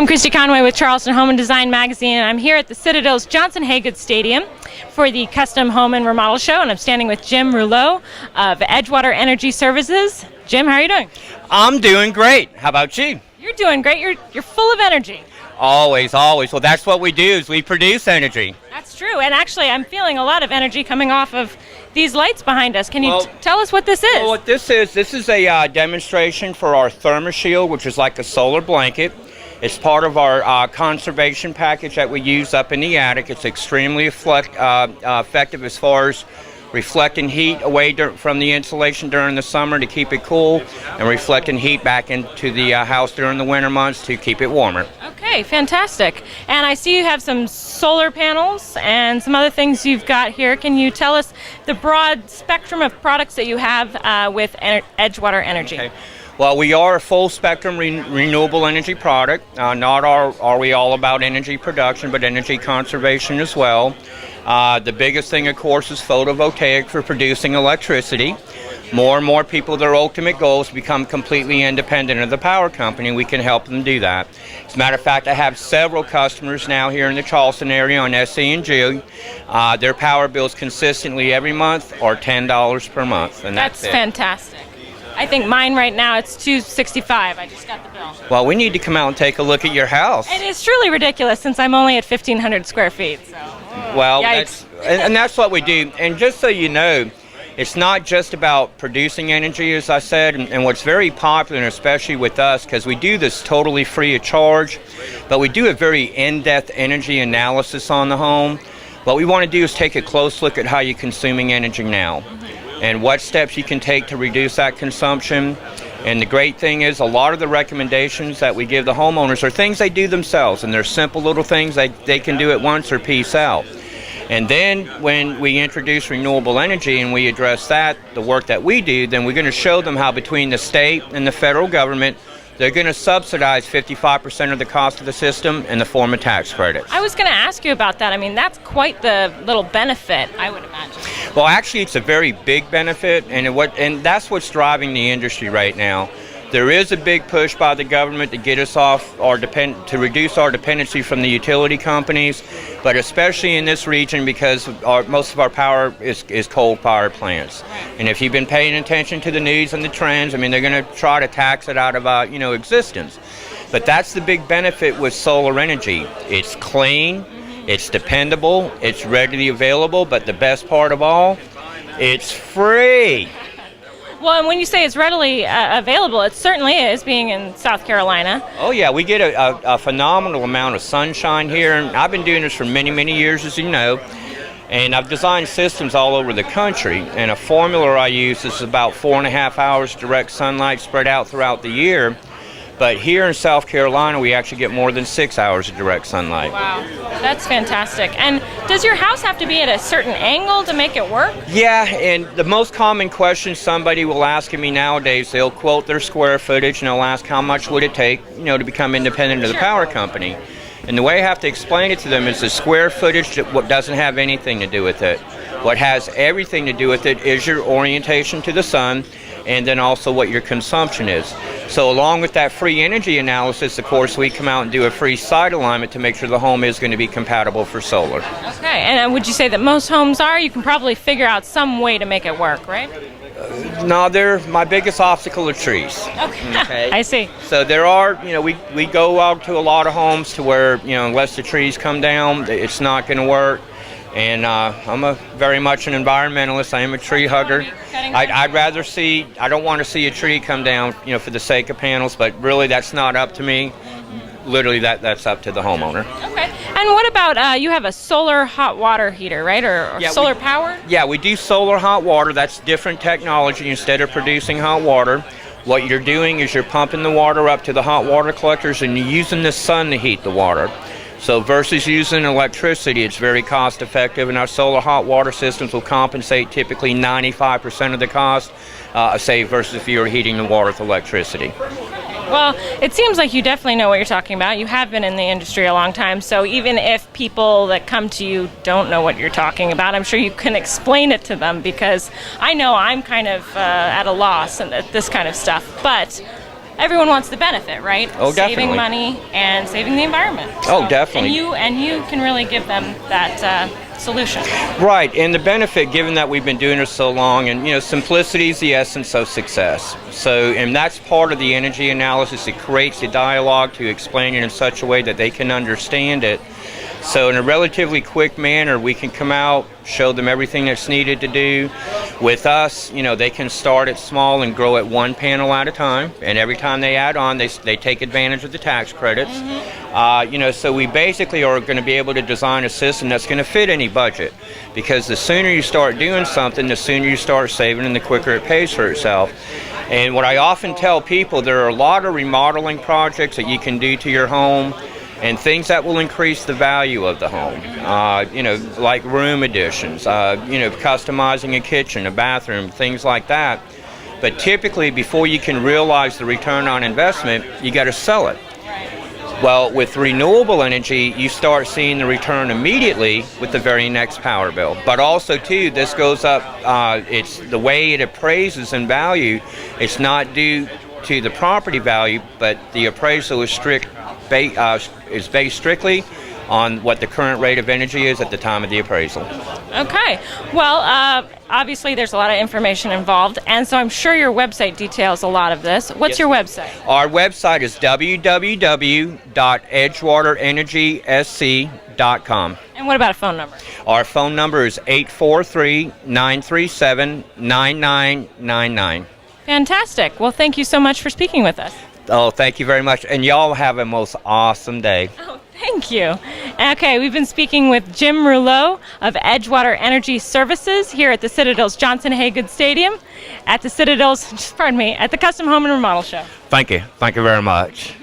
I'm Christy Conway with Charleston Home and Design Magazine, and I'm here at the Citadel's Johnson Haygood Stadium for the Custom Home and Remodel Show, and I'm standing with Jim Rouleau of Edgewater Energy Services. Jim, how are you doing? I'm doing great. How about you? You're doing great. You're full of energy. Always, always. Well, that's what we do, is we produce energy. That's true, and actually I'm feeling a lot of energy coming off of these lights behind us. Can you tell us what this is? Well, what this is a demonstration for our ThermoShield, which is like a solar blanket. It's part of our conservation package that we use up in the attic. It's extremely effective as far as reflecting heat away from the insulation during the summer to keep it cool, and reflecting heat back into the house during the winter months to keep it warmer. Okay, fantastic. And I see you have some solar panels and some other things you've got here. Can you tell us the broad spectrum of products that you have with Edgewater Energy? Okay. Well, we are a full spectrum renewable energy product. Not are we all about energy production, but energy conservation as well. The biggest thing, of course, is photovoltaic for producing electricity. More and more people, their ultimate goal is to become completely independent of the power company. We can help them do that. As a matter of fact, I have several customers now here in the Charleston area on SE&G. Their power bills consistently every month are $10 per month, and that's it. Fantastic. I think mine right now, it's $265. I just got the bill. Well, we need to come out and take a look at your house. And it's truly ridiculous since I'm only at 1,500 square feet. So, well, that's what we do. And just so you know, it's not just about producing energy, as I said, and what's very popular, and especially with us, because we do this totally free of charge, but we do a very in-depth energy analysis on the home. What we want to do is take a close look at how you're consuming energy now, and what steps you can take to reduce that consumption. And the great thing is, a lot of the recommendations that we give the homeowners are things they do themselves, and they're simple little things they can do at once or piece out. And then when we introduce renewable energy and we address that, the work that we do, then we're going to show them how between the state and the federal government, they're going to subsidize 55% of the cost of the system in the form of tax credits. I was going to ask you about that. I mean, that's quite the little benefit, I would imagine. Well, actually, it's a very big benefit, and that's what's driving the industry right now. There is a big push by the government to get us off to reduce our dependency from the utility companies, but especially in this region, because most of our power is coal-fired plants. And if you've been paying attention to the news and the trends, I mean, they're going to try to tax it out of existence. But that's the big benefit with solar energy. It's clean, it's dependable, it's readily available, but the best part of all, it's free. Well, and when you say it's readily available, it certainly is, being in South Carolina. Oh, yeah, we get a phenomenal amount of sunshine here, and I've been doing this for many, many years, as you know, and I've designed systems all over the country, and a formula I use is about 4.5 hours direct sunlight spread out throughout the year. But here in South Carolina, we actually get more than 6 hours of direct sunlight. Wow, that's fantastic. And does your house have to be at a certain angle to make it work? Yeah, and the most common question somebody will ask me nowadays, they'll quote their square footage and they'll ask how much would it take, to become independent of the power company. And the way I have to explain it to them is the square footage doesn't have anything to do with it. What has everything to do with it is your orientation to the sun, and then also what your consumption is. So along with that free energy analysis, of course, we come out and do a free site alignment to make sure the home is going to be compatible for solar. Okay, and would you say that most homes are? You can probably figure out some way to make it work, right? No, my biggest obstacle are trees. Okay. I see. So there are, we go out to a lot of homes to where, unless the trees come down, it's not going to work. And I'm very much an environmentalist. I am a tree hugger. I don't want to see a tree come down, for the sake of panels, but really that's not up to me. Literally that's up to the homeowner. Okay. And what about, you have a solar hot water heater, right? Or solar power? Yeah, we do solar hot water. That's different technology. Instead of producing hot water, what you're doing is you're pumping the water up to the hot water collectors and you're using the sun to heat the water. So versus using electricity, it's very cost effective, and our solar hot water systems will compensate typically 95% of the cost, say, versus if you were heating the water with electricity. Well, it seems like you definitely know what you're talking about. You have been in the industry a long time, so even if people that come to you don't know what you're talking about, I'm sure you can explain it to them, because I know I'm kind of at a loss at this kind of stuff. But everyone wants the benefit, right? Oh, definitely. Saving money and saving the environment. Oh, definitely. And you can really give them that solution. Right, and the benefit, given that we've been doing it so long, and simplicity is the essence of success. So, and that's part of the energy analysis. It creates a dialogue to explain it in such a way that they can understand it. So in a relatively quick manner, we can come out, show them everything that's needed to do. With us, they can start it small and grow it one panel at a time. And every time they add on, they take advantage of the tax credits. So we basically are going to be able to design a system that's going to fit any budget. Because the sooner you start doing something, the sooner you start saving, and the quicker it pays for itself. And what I often tell people, there are a lot of remodeling projects that you can do to your home, and things that will increase the value of the home, like room additions, customizing a kitchen, a bathroom, things like that. But typically, before you can realize the return on investment, you got to sell it. Well, with renewable energy, you start seeing the return immediately with the very next power bill. But also, too, this goes up, it's the way it appraises in value. It's not due to the property value, but the appraisal is based strictly on what the current rate of energy is at the time of the appraisal. Okay. Well, obviously there's a lot of information involved, and so I'm sure your website details a lot of this. What's your website? Our website is www.edgewaterenergysc.com. And what about a phone number? Our phone number is 843-937-9999. Fantastic. Well, thank you so much for speaking with us. Oh, thank you very much. And y'all have a most awesome day. Oh, thank you. Okay, we've been speaking with Jim Rouleau of Edgewater Energy Services here at the Citadel's Johnson Haygood Stadium at the Citadel's, at the Custom Home and Remodel Show. Thank you. Thank you very much.